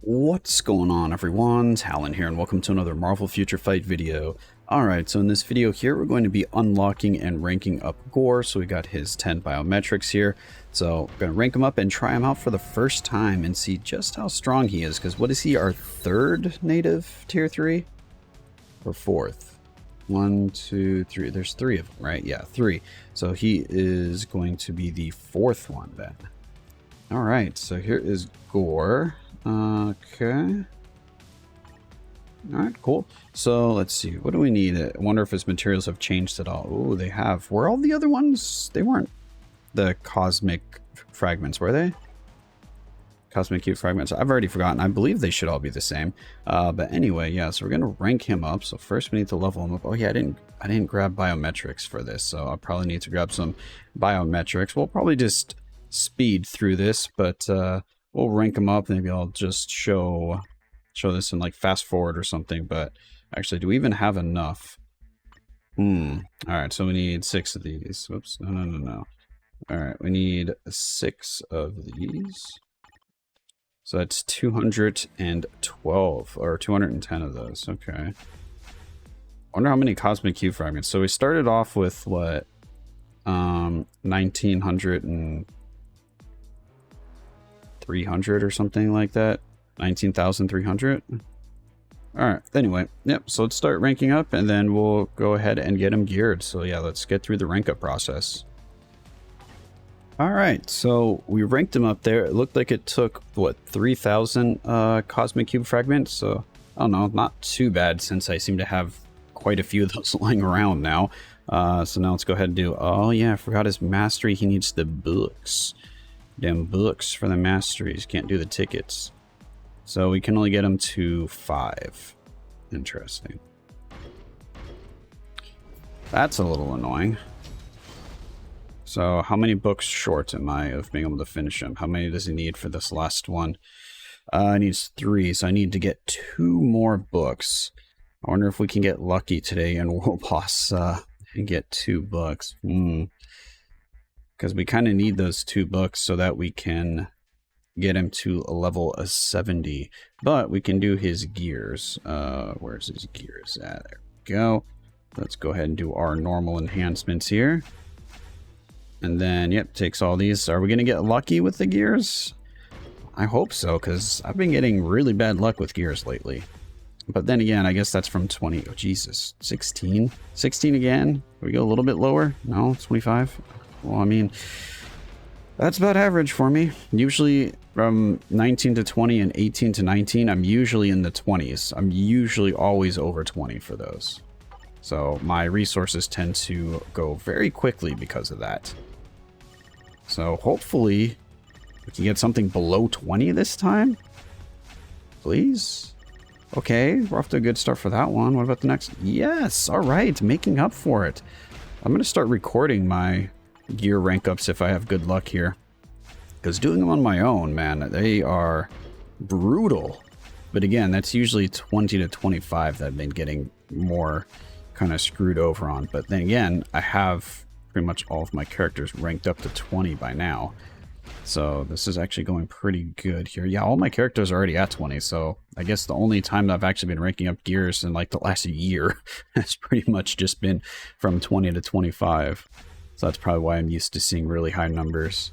What's going on, everyone? Talen here, and welcome to another Marvel Future Fight video. Alright, so in this video here, we're going to be unlocking and ranking up Gorr. So we got his 10 biometrics here. So we're going to rank him up and try him out for the first time and see just how strong he is. Because what is he, our third native tier 3? Or fourth? 1, 2, 3. There's 3 of them, right? Yeah, 3. So he is going to be the fourth one then. Alright, so here is Gorr. Okay. Alright, cool. So let's see. What do we need? I wonder if his materials have changed at all. Oh, they have. Were all the other ones? They weren't the cosmic fragments, were they? Cosmic cube fragments. I've already forgotten. I believe they should all be the same. But anyway, yeah, so we're gonna rank him up. So first we need to level him up. Oh yeah, I didn't grab biometrics for this, so I'll probably need to grab some biometrics. We'll probably just speed through this, but we'll rank him up. Maybe I'll just show this in like fast forward or something. But actually, do we even have enough? All right, so we need 6 of these. Whoops, no. All right, we need 6 of these. So that's 212 or 210 of those. Okay. I wonder how many cosmic cube fragments. So we started off with what? 1900 and 300 or something like that. 19,300. All right. Anyway, yep. So let's start ranking up and then we'll go ahead and get him geared. So yeah, let's get through the rank up process. All right, so we ranked him up there. It looked like it took, what, 3,000 cosmic cube fragments? So, I don't know, not too bad since I seem to have quite a few of those lying around now. So now let's go ahead and do, oh yeah, I forgot his mastery. He needs the books. Damn books for the masteries. Can't do the tickets. So we can only get him to 5. Interesting. That's a little annoying. So how many books short am I of being able to finish him? How many does he need for this last one? He needs 3, so I need to get 2 more books. I wonder if we can get lucky today in World Boss and get 2 books. Because we kind of need those 2 books so that we can get him to a level of 70. But we can do his gears. Where's his gears at? There we go. Let's go ahead and do our normal enhancements here. And then, yep, takes all these. Are we going to get lucky with the gears? I hope so, because I've been getting really bad luck with gears lately. But then again, I guess that's from 20. Oh, Jesus. 16? 16 again? Can we go a little bit lower? No, 25? Well, I mean, that's about average for me. Usually from 19 to 20 and 18 to 19, I'm usually in the 20s. I'm usually always over 20 for those. So my resources tend to go very quickly because of that. So hopefully we can get something below 20 this time. Please. Okay, we're off to a good start for that one. What about the next? Yes, all right, making up for it. I'm going to start recording my gear rank ups if I have good luck here. Because doing them on my own, man, they are brutal. But again, that's usually 20 to 25 that I've been getting more kind of screwed over on. But then again, I have pretty much all of my characters ranked up to 20 by now. So this is actually going pretty good here. Yeah, all my characters are already at 20. So I guess the only time that I've actually been ranking up gears in like the last year has pretty much just been from 20 to 25. So that's probably why I'm used to seeing really high numbers.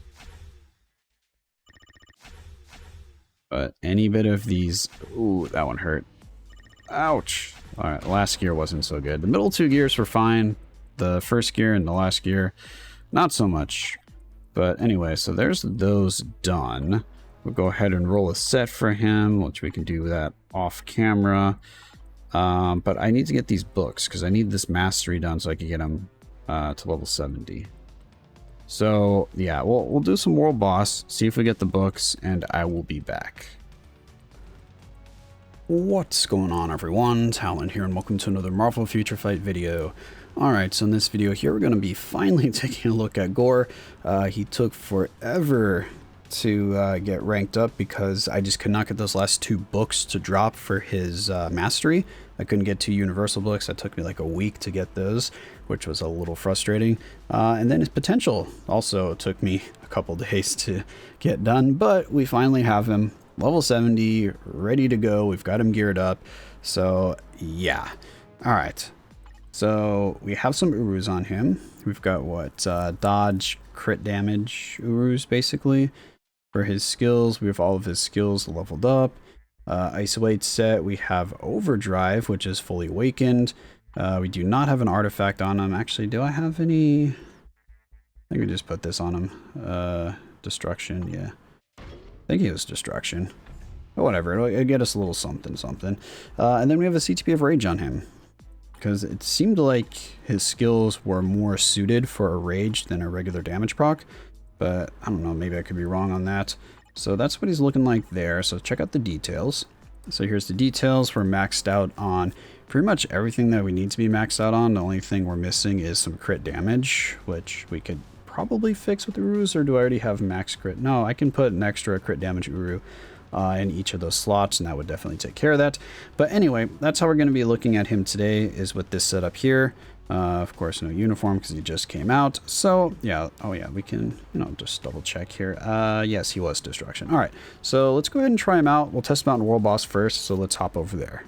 But any bit of these... Ooh, that one hurt. Ouch. All right, the last gear wasn't so good. The middle 2 gears were fine. The first gear and the last gear, not so much. But anyway, so there's those done. We'll go ahead and roll a set for him, which we can do that off camera. But I need to get these books because I need this mastery done so I can get him to level 70. So yeah, we'll do some world boss, see if we get the books, and I will be back. What's going on, everyone? Talen here, and welcome to another Marvel Future Fight video. Alright, so in this video here, we're going to be finally taking a look at Gorr. He took forever to get ranked up because I just could not get those last 2 books to drop for his mastery. I couldn't get 2 universal books. That took me like a week to get those, which was a little frustrating. And then his potential also took me a couple days to get done, but we finally have him. level 70, ready to go. We've got him geared up. So yeah. All right. So we have some Urus on him. We've got what? Dodge, crit damage Urus basically. For his skills, we have all of his skills leveled up. Isolate set, we have Overdrive, which is fully awakened. We do not have an artifact on him. Actually, do I have any? I think we just put this on him. Destruction, yeah. I think he was Destruction. But whatever, it'll get us a little something, something. And then we have a CTP of Rage on him. Because it seemed like his skills were more suited for a Rage than a regular damage proc. But I don't know, maybe I could be wrong on that. So that's what he's looking like there. So check out the details. So here's the details. We're maxed out on pretty much everything that we need to be maxed out on. The only thing we're missing is some crit damage, which we could probably fix with the Urus, or do I already have max crit? No, I can put an extra crit damage Uru in each of those slots, and that would definitely take care of that. But anyway, that's how we're going to be looking at him today, is with this setup here. Of course, no uniform because he just came out. So yeah, oh yeah, we can, just double check here. Yes, he was Destruction. All right, so let's go ahead and try him out. We'll test him out in World Boss first, so let's hop over there.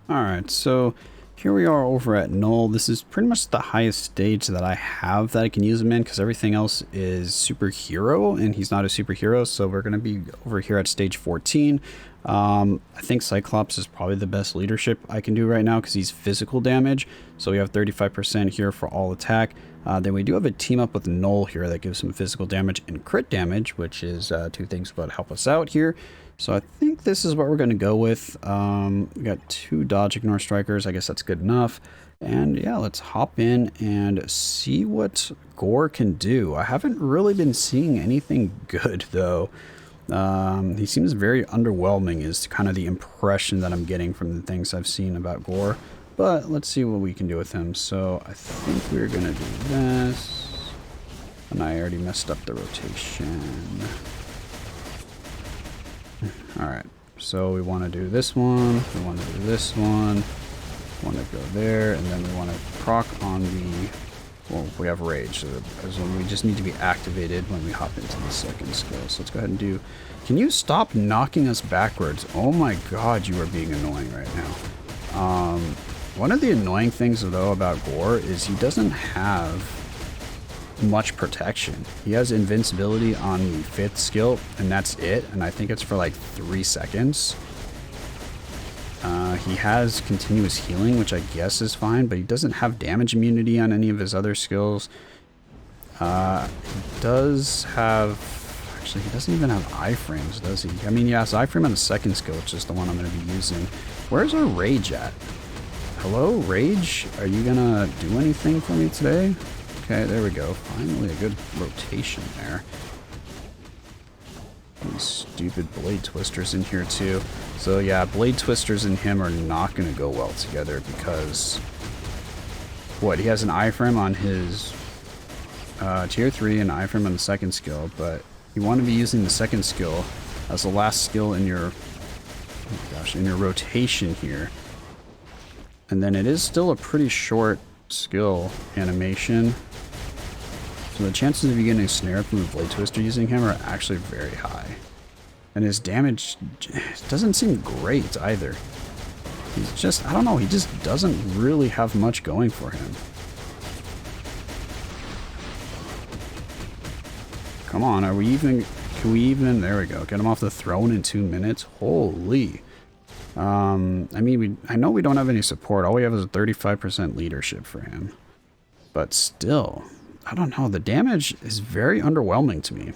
All right, so here we are over at Null. This is pretty much the highest stage that I have that I can use him in, because everything else is superhero, and he's not a superhero, so we're going to be over here at stage 14. I think Cyclops is probably the best leadership I can do right now because he's physical damage. So we have 35% here for all attack. Then we do have a team up with Null here that gives some physical damage and crit damage, which is two things that help us out here. So I think this is what we're going to go with. We got 2 dodge ignore strikers. I guess that's good enough. And yeah, let's hop in and see what Gorr can do. I haven't really been seeing anything good though. He seems very underwhelming is kind of the impression that I'm getting from the things I've seen about Gorr. But let's see what we can do with him. So I think we're going to do this. And I already messed up the rotation. Alright, so we want to do this one. We want to do this one. We want to go there. And then we want to proc on the... Well, we have Rage, so we just need to be activated when we hop into the second skill. So let's go ahead and do... Can you stop knocking us backwards? Oh my god, you are being annoying right now. One of the annoying things, though, about Gorr is he doesn't have much protection. He has invincibility on the 5th skill, and that's it. And I think it's for like 3 seconds. He has continuous healing, which I guess is fine, but he doesn't have damage immunity on any of his other skills. He does have... Actually, he doesn't even have iframes, does he? I mean, he has iframe on the 2nd skill, which is the one I'm going to be using. Where's our Rage at? Hello, Rage? Are you going to do anything for me today? Okay, there we go. Finally, a good rotation there. These stupid Blade Twisters in here too. So yeah, Blade Twisters and him are not going to go well together because... What, he has an iframe on his tier 3 and iframe on the 2nd skill, but you want to be using the 2nd skill as the last skill in your... Oh my gosh, in your rotation here. And then it is still a pretty short skill animation. So the chances of you getting snared from the Blade Twister using him are actually very high. And his damage doesn't seem great either. He's just, I don't know, he just doesn't really have much going for him. Come on, are we even, can we even, there we go, get him off the throne in 2 minutes? Holy. I mean, I know we don't have any support. All we have is a 35% leadership for him. But still... I don't know, the damage is very underwhelming to me.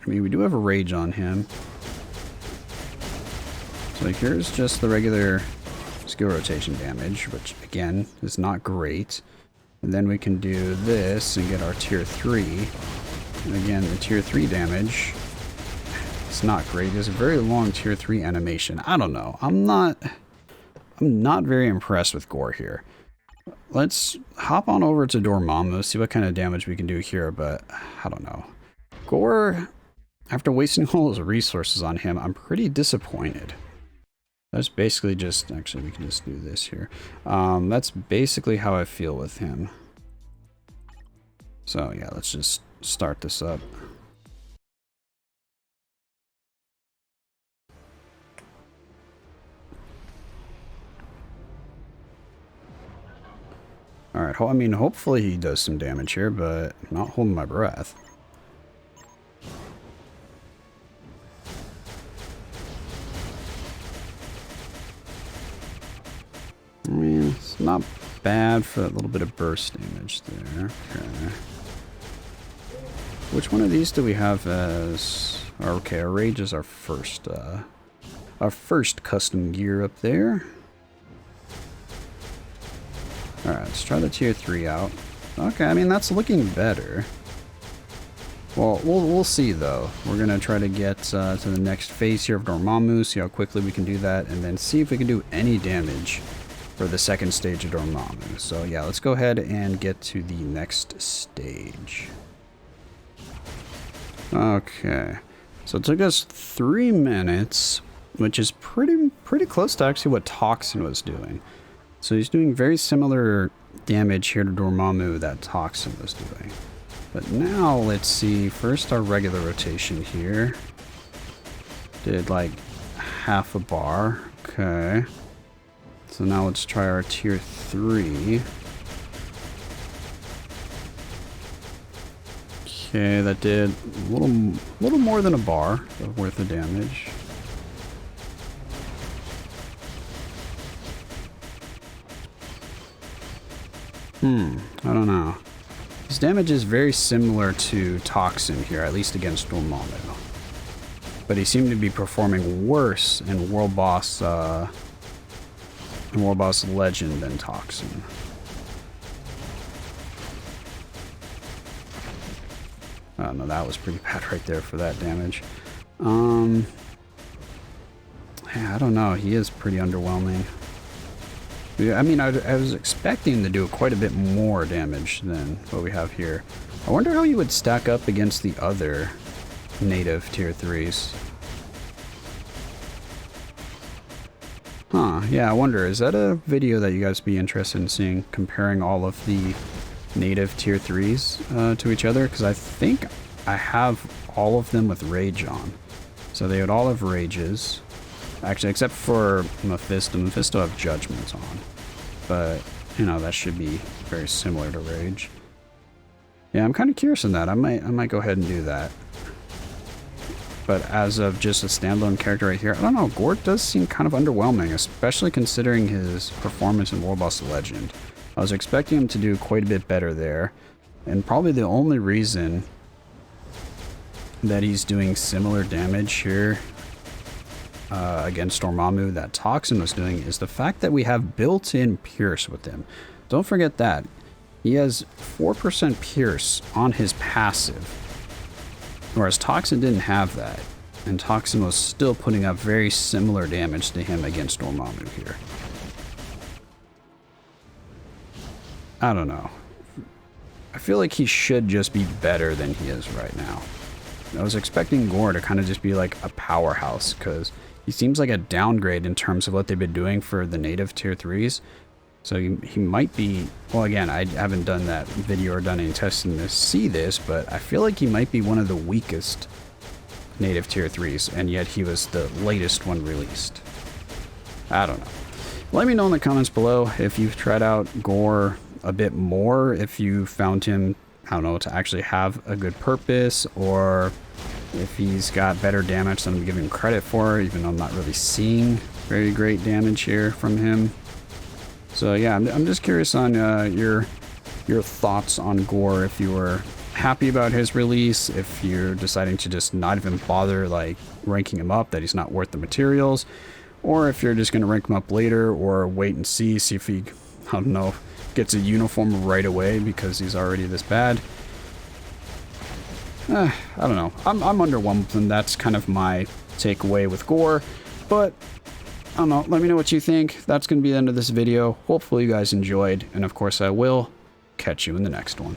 I mean, we do have a Rage on him. So here's just the regular skill rotation damage, which again is not great. And then we can do this and get our tier 3. And again, the tier 3 damage, it's not great. There's a very long tier 3 animation. I don't know. I'm not very impressed with Gorr here. Let's hop on over to Dormammu, see what kind of damage we can do here, but I don't know. Gorr, after wasting all those resources on him, I'm pretty disappointed. That's basically just, actually we can just do this here. That's basically how I feel with him. So yeah, let's just start this up. Alright, I mean, hopefully he does some damage here, but I'm not holding my breath. I mean, it's not bad for that little bit of burst damage there. Okay. Which one of these do we have as... Okay, our rage is our first custom gear up there. Alright, let's try the tier 3 out. Okay, I mean, that's looking better. Well, we'll see, though. We're going to try to get to the next phase here of Dormammu, see how quickly we can do that, and then see if we can do any damage for the second stage of Dormammu. So, yeah, let's go ahead and get to the next stage. Okay. So it took us 3 minutes, which is pretty close to actually what Toxin was doing. So he's doing very similar damage here to Dormammu that Toxin was doing. But now let's see, first our regular rotation here. Did like half a bar. Okay. So now let's try our tier 3. Okay, that did a little more than a bar worth of damage. I don't know. His damage is very similar to Toxin here, at least against Dormammu. But he seemed to be performing worse in World Boss Legend than Toxin. Oh no, that was pretty bad right there for that damage. Yeah, I don't know. He is pretty underwhelming. I mean, I was expecting to do quite a bit more damage than what we have here. I wonder how he would stack up against the other native tier 3s. Huh, yeah, I wonder, is that a video that you guys be interested in seeing, comparing all of the native tier 3s to each other? Because I think I have all of them with rage on. So they would all have rages. Actually, except for Mephisto. Mephisto have judgments on. But, you know, that should be very similar to rage. Yeah, I'm kind of curious on that. I might go ahead and do that. But as of just a standalone character right here, I don't know, Gorr does seem kind of underwhelming, especially considering his performance in World Boss Legend. I was expecting him to do quite a bit better there. And probably the only reason that he's doing similar damage here against Dormammu that Toxin was doing is the fact that we have built-in Pierce with him. Don't forget that. He has 4% Pierce on his passive, whereas Toxin didn't have that, and Toxin was still putting up very similar damage to him against Dormammu here. I don't know. I feel like he should just be better than he is right now. I was expecting Gorr to kind of just be like a powerhouse, because he seems like a downgrade in terms of what they've been doing for the native tier 3s. So he might be, well, again, I haven't done that video or done any testing to see this, but I feel like he might be one of the weakest native tier 3s, and yet he was the latest one released. I don't know. Let me know in the comments below if you've tried out Gorr a bit more, if you found him, I don't know, to actually have a good purpose, or if he's got better damage than I'm giving him credit for, even though I'm not really seeing very great damage here from him. So yeah, I'm just curious on your thoughts on Gorr, if you were happy about his release, if you're deciding to just not even bother like ranking him up, that he's not worth the materials, or if you're just going to rank him up later, or wait and see if he, I don't know, gets a uniform right away because he's already this bad. I don't know. I'm underwhelmed, and that's kind of my takeaway with Gorr, but I don't know. Let me know what you think. That's going to be the end of this video. Hopefully you guys enjoyed, and of course I will catch you in the next one.